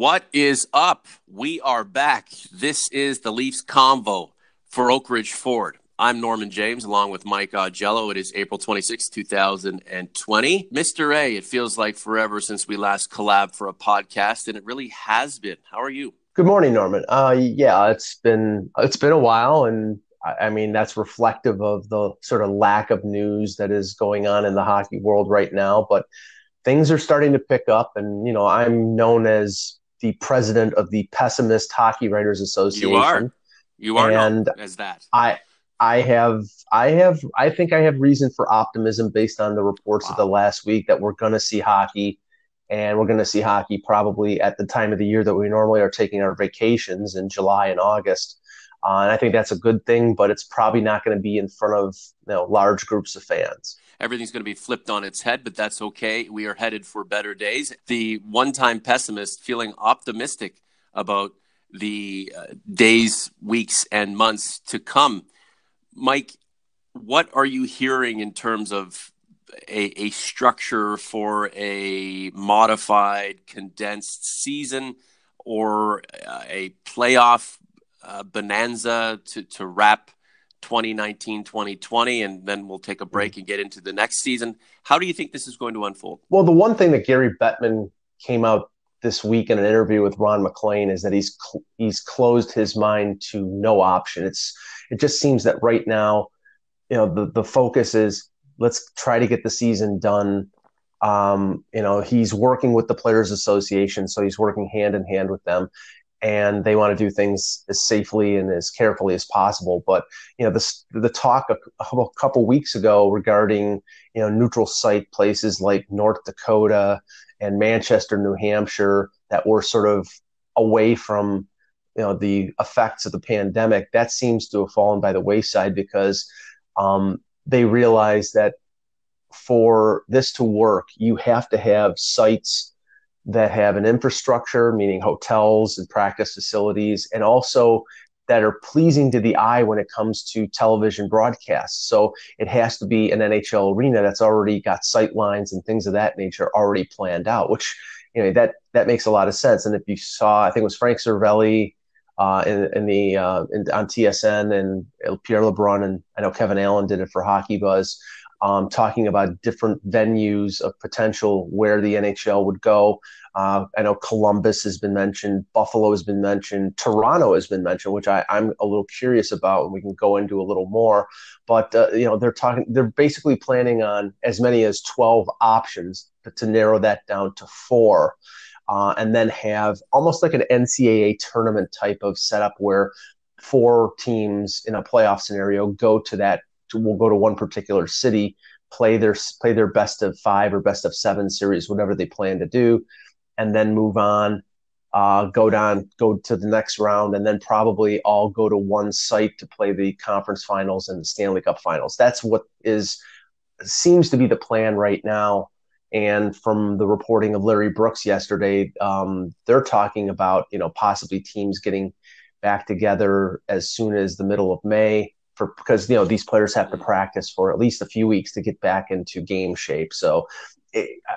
What is up? We are back. This is the Leafs Convo for Oak Ridge Ford. I'm Norman James along with Mike Augello. It is April 26, 2020. Mr. A, it feels like forever since we last collabed for a podcast, and it really has been. How are you? Good morning, Norman. Yeah, it's been a while, and I mean that's reflective of the sort of lack of news that is going on in the hockey world right now. But things are starting to pick up, and I'm known as the president of the Pessimist Hockey Writers You are. Association, You are known and as that. I think I have reason for optimism based on the reports of the Wow. last week that we're going to see hockey, and we're going to see hockey probably at the time of the year that we normally are taking our vacations in July and August. And I think that's a good thing, but it's probably not going to be in front of large groups of fans. Everything's going to be flipped on its head, but that's okay. We are headed for better days. The one-time pessimist feeling optimistic about the days, weeks, and months to come. Mike, what are you hearing in terms of a structure for a modified, condensed season or a playoff bonanza to wrap 2019, 2020, and then we'll take a break and get into the next season? How do you think this is going to unfold? Well, the one thing that Gary Bettman came out this week in an interview with Ron McLean is that he's closed his mind to no option. It just seems that right now, the focus is let's try to get the season done. He's working with the Players Association, so he's working hand in hand with them, and they want to do things as safely and as carefully as possible. But the talk a couple weeks ago regarding neutral site places like North Dakota and Manchester, New Hampshire, that were sort of away from the effects of the pandemic, that seems to have fallen by the wayside because they realize that for this to work, you have to have sites that have an infrastructure, meaning hotels and practice facilities, and also that are pleasing to the eye when it comes to television broadcasts. So it has to be an NHL arena that's already got sight lines and things of that nature already planned out, which that makes a lot of sense. And if you saw, I think it was Frank Cervelli on TSN and Pierre LeBrun, and I know Kevin Allen did it for Hockey Buzz, talking about different venues of potential where the NHL would go. I know Columbus has been mentioned, Buffalo has been mentioned, Toronto has been mentioned, which I'm a little curious about, and we can go into a little more. But they're basically planning on as many as 12 options to narrow that down to 4. And then have almost like an NCAA tournament type of setup where 4 teams in a playoff scenario will go to one particular city, play their best of 5 or best of 7 series, whatever they plan to do, and then move on, go to the next round, and then probably all go to one site to play the conference finals and the Stanley Cup finals. That's what seems to be the plan right now. And from the reporting of Larry Brooks yesterday, they're talking about possibly teams getting back together as soon as the middle of May, because these players have to practice for at least a few weeks to get back into game shape. So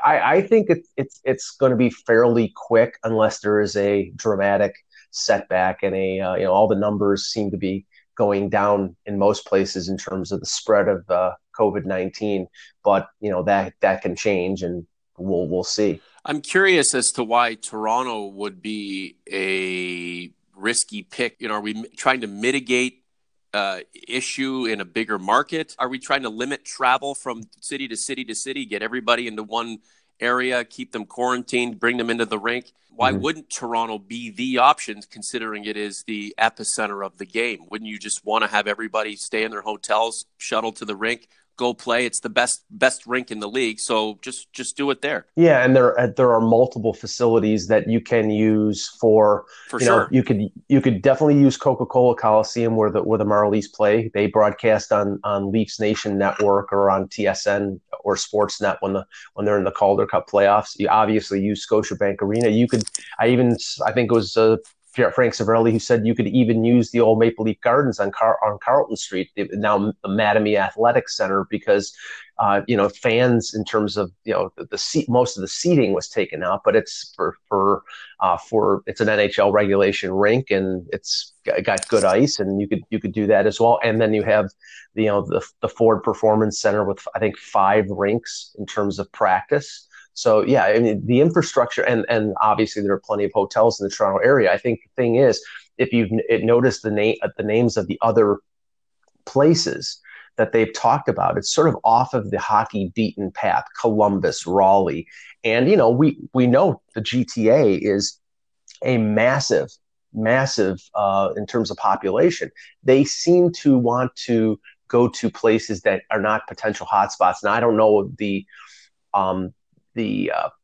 I think it's going to be fairly quick unless there is a dramatic setback, and all the numbers seem to be going down in most places in terms of the spread of COVID-19. But that can change, and we'll see. I'm curious as to why Toronto would be a risky pick. Are we trying to mitigate issue in a bigger market? Are we trying to limit travel from city to city to city, get everybody into one area, keep them quarantined, bring them into the rink? Why wouldn't Toronto be the option, considering it is the epicenter of the game? Wouldn't you just want to have everybody stay in their hotels, shuttle to the rink, go play? It's the best rink in the league, so just do it there. Yeah, and there are multiple facilities that you can use for sure. You could definitely use Coca-Cola Coliseum where the Marlies play. They broadcast on Leafs Nation Network or on TSN or Sportsnet when they're in the Calder Cup playoffs. You obviously use Scotiabank Arena. I think it was Frank Savarelli, who said you could even use the old Maple Leaf Gardens on Carlton Street, now the Mattamy Athletic Center, because fans, in terms of the seat, most of the seating was taken out, but it's for it's an NHL regulation rink, and it's got good ice, and you could do that as well. And then you have the Ford Performance Center with, I think, 5 rinks in terms of practice. So yeah, I mean, the infrastructure, and obviously there are plenty of hotels in the Toronto area. I think the thing is, if you've noticed the names of the other places that they've talked about, it's sort of off of the hockey beaten path. Columbus, Raleigh, and we know the GTA is a massive in terms of population. They seem to want to go to places that are not potential hotspots. And I don't know the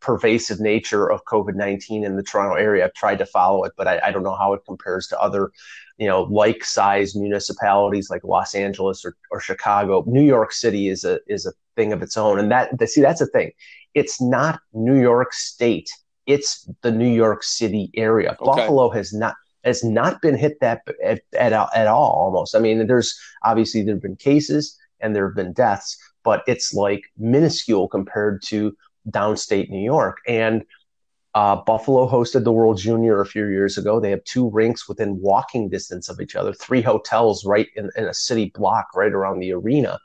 pervasive nature of COVID-19 in the Toronto area. I've tried to follow it, but I don't know how it compares to other, like-sized municipalities like Los Angeles or Chicago. New York City is a thing of its own, and that's the thing. It's not New York State; it's the New York City area. Okay. Buffalo has not been hit that at all. Almost. I mean, there have been cases and there have been deaths, but it's like minuscule compared to downstate New York. And Buffalo hosted the World Junior a few years ago. They have 2 rinks within walking distance of each other, 3 hotels right in a city block right around the arena,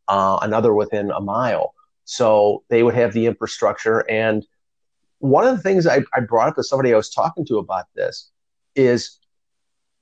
another within a mile. So they would have the infrastructure. And one of the things I brought up to somebody I was talking to about this is,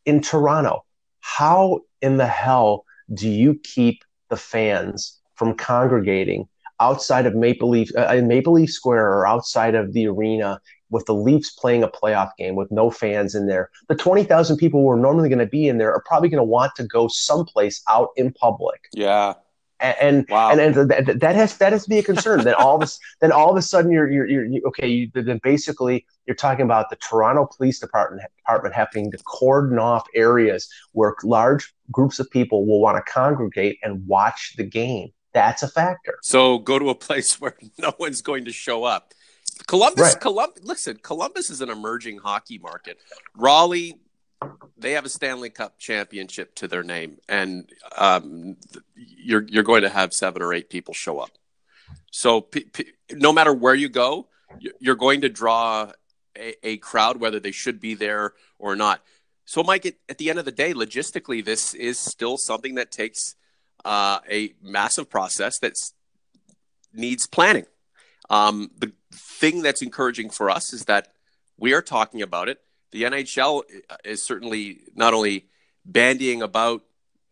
in Toronto, how in the hell do you keep the fans from congregating outside of Maple Leaf in Maple Leaf Square, or outside of the arena, with the Leafs playing a playoff game with no fans in there? The 20,000 people who are normally going to be in there are probably going to want to go someplace out in public. Yeah. And wow. and that has to be a concern. Then all of a sudden then basically you're talking about the Toronto Police Department having to cordon off areas where large groups of people will want to congregate and watch the game. That's a factor. So go to a place where no one's going to show up. Columbus, right. Columbus is an emerging hockey market. Raleigh, they have a Stanley Cup championship to their name, and you're going to have 7 or 8 people show up. So no matter where you go, you're going to draw a crowd, whether they should be there or not. So, Mike, at the end of the day, logistically, this is still something that takes a massive process that needs planning. The thing that's encouraging for us is that we are talking about it. The NHL is certainly not only bandying about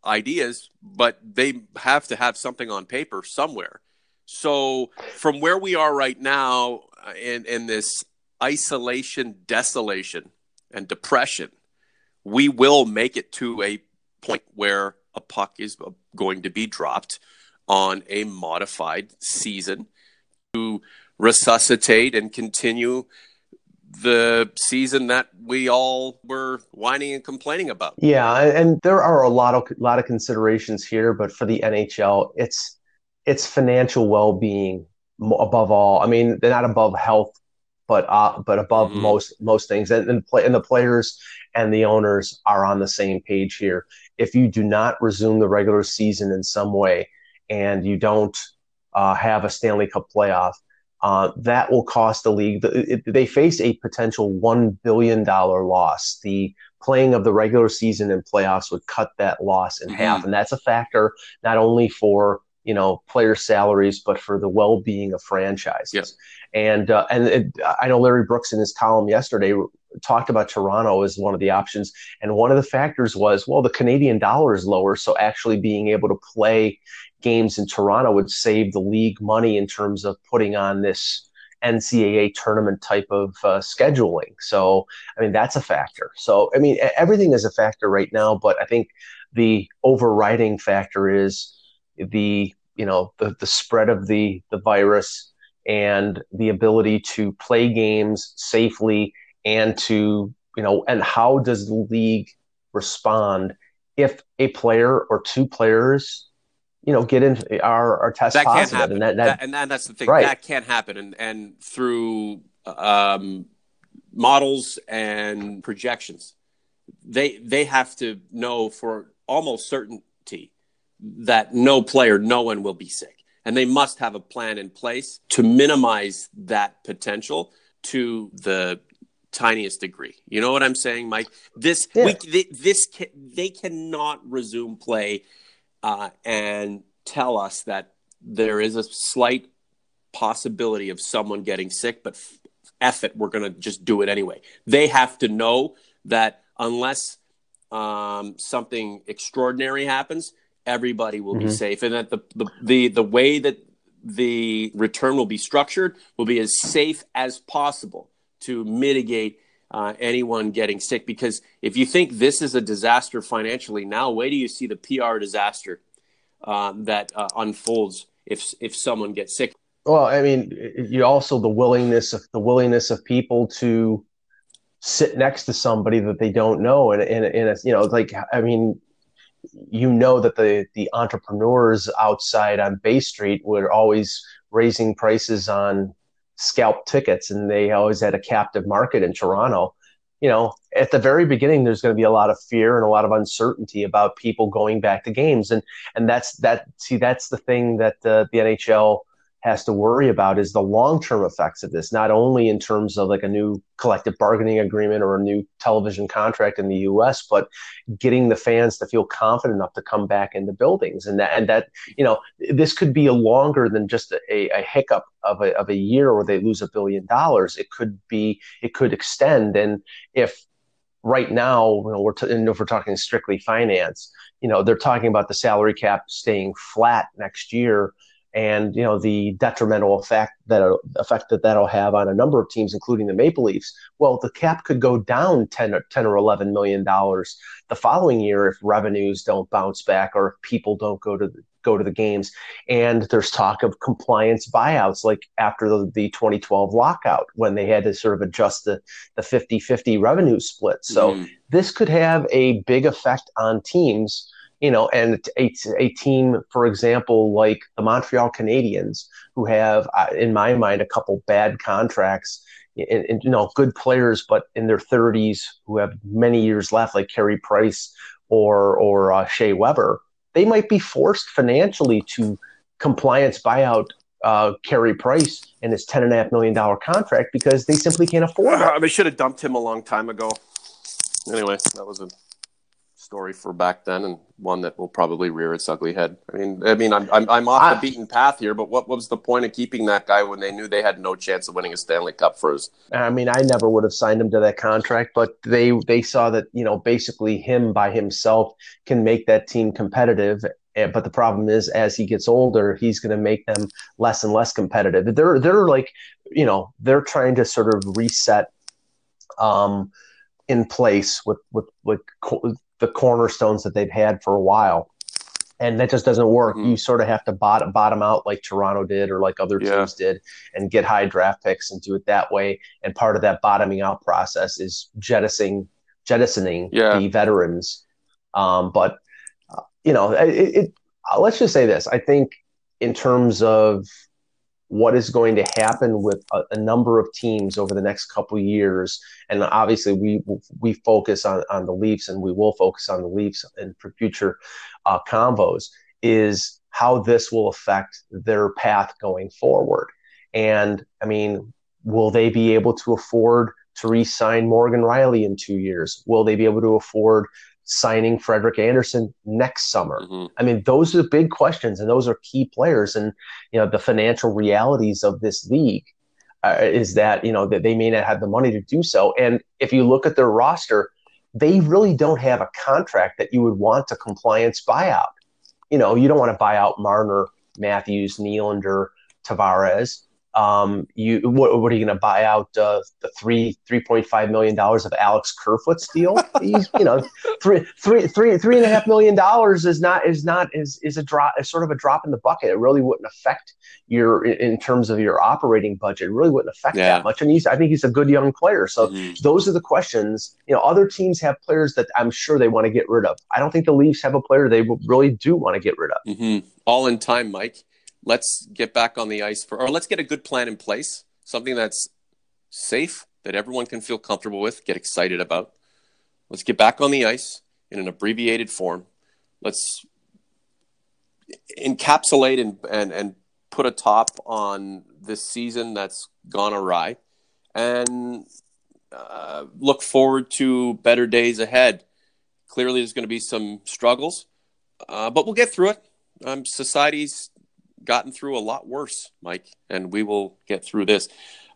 ideas, but they have to have something on paper somewhere. So from where we are right now in this isolation, desolation, and depression, we will make it to a point where a puck is going to be dropped on a modified season to resuscitate and continue the season that we all were whining and complaining about. Yeah, and there are a lot of considerations here, but for the NHL, it's financial well-being above all. I mean, they're not above health, but above most things. And the players and the owners are on the same page here. If you do not resume the regular season in some way, and you don't have a Stanley Cup playoff, that will cost the league. They face a potential $1 billion loss. The playing of the regular season and playoffs would cut that loss in half. And that's a factor not only for, player salaries, but for the well-being of franchises. Yes. And I know Larry Brooks in his column yesterday talked about Toronto as one of the options. And one of the factors was, well, the Canadian dollar is lower. So actually being able to play games in Toronto would save the league money in terms of putting on this NCAA tournament type of scheduling. So, I mean, that's a factor. So, I mean, everything is a factor right now, but I think the overriding factor is the spread of the virus and the ability to play games safely, and and how does the league respond if a player or 2 players get in are test that positive. Can't happen. And that's the thing. Right. That can't happen. And through models and projections, they have to know for almost certainty that no one will be sick. And they must have a plan in place to minimize that potential to the tiniest degree. You know what I'm saying, Mike? They cannot resume play and tell us that there is a slight possibility of someone getting sick, but F it, we're going to just do it anyway. They have to know that unless something extraordinary happens, everybody will be safe, and that the way that the return will be structured will be as safe as possible to mitigate anyone getting sick. Because if you think this is a disaster financially, now wait till you see the PR disaster that unfolds if someone gets sick. Well, I mean, you also the willingness of people to sit next to somebody that they don't know, and it's, like, I mean, that the entrepreneurs outside on Bay Street were always raising prices on scalp tickets, and they always had a captive market in Toronto. At the very beginning, there's going to be a lot of fear and a lot of uncertainty about people going back to games, and that's the thing that the NHL has to worry about, is the long-term effects of this, not only in terms of like a new collective bargaining agreement or a new television contract in the US, but getting the fans to feel confident enough to come back into buildings. And that this could be a longer than just a hiccup of a year where they lose $1 billion. It could extend. And if right now, if we're talking strictly finance, they're talking about the salary cap staying flat next year, and the detrimental effect that'll have on a number of teams, including the Maple Leafs. Well, the cap could go down $10 or $11 million the following year if revenues don't bounce back or if people don't go to the games. And there's talk of compliance buyouts, like after the 2012 lockout, when they had to sort of adjust the 50-50 revenue split. So this could have a big effect on teams. And a team, for example, like the Montreal Canadiens, who have, in my mind, a couple bad contracts, and good players, but in their 30s, who have many years left, like Carey Price or Shea Weber, they might be forced financially to compliance buyout Carey Price and his $10.5 million contract because they simply can't afford it. They should have dumped him a long time ago. Anyway, that was a story for back then, and one that will probably rear its ugly head. I mean, I'm off the beaten path here, but what was the point of keeping that guy when they knew they had no chance of winning a Stanley Cup for us? I mean, I never would have signed him to that contract, but they saw that basically him by himself can make that team competitive. But the problem is, as he gets older, he's going to make them less and less competitive. They're like, they're trying to sort of reset in place with the cornerstones that they've had for a while, and that just doesn't work. You sort of have to bottom out like Toronto did, or like other teams did, and get high draft picks and do it that way. And part of that bottoming out process is jettisoning the veterans. But let's just say this. I think in terms of what is going to happen with a number of teams over the next couple of years, and obviously we focus on the Leafs, and we will focus on the Leafs in for future convos, is how this will affect their path going forward. And I mean, will they be able to afford to re-sign Morgan Riley in 2 years? Will they be able to afford signing Frederik Andersen next summer? I mean, those are the big questions, and those are key players. And the financial realities of this league is that that they may not have the money to do so. And if you look at their roster, they really don't have a contract that you would want to compliance buyout. You don't want to buy out Marner, Matthews, Nylander, Tavares. What are you going to buy out the $3.5 million of Alex Kerfoot's deal? He's $3.5 million is sort of a drop in the bucket. It really wouldn't affect in terms of your operating budget. It really wouldn't affect that much. And I think he's a good young player. So those are the questions. Other teams have players that I'm sure they want to get rid of. I don't think the Leafs have a player they really do want to get rid of. All in time, Mike. Let's get back on the ice or let's get a good plan in place, something that's safe, that everyone can feel comfortable with, get excited about. Let's get back on the ice in an abbreviated form. Let's encapsulate and put a top on this season that's gone awry, and look forward to better days ahead. Clearly, there's going to be some struggles, but we'll get through it. Society's gotten through a lot worse, Mike, and we will get through this.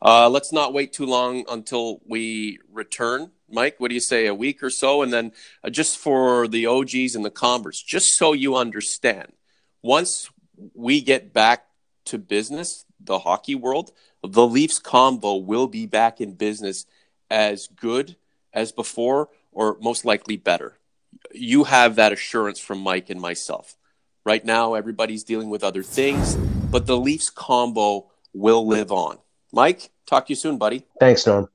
Let's not wait too long until we return. Mike, what do you say, a week or so? And then just for the OGs and the converts, just so you understand, once we get back to business, the hockey world, the Leafs Convo will be back in business as good as before, or most likely better. You have that assurance from Mike and myself. Right now, everybody's dealing with other things, but the Leafs Convo will live on. Mike, talk to you soon, buddy. Thanks, Norm.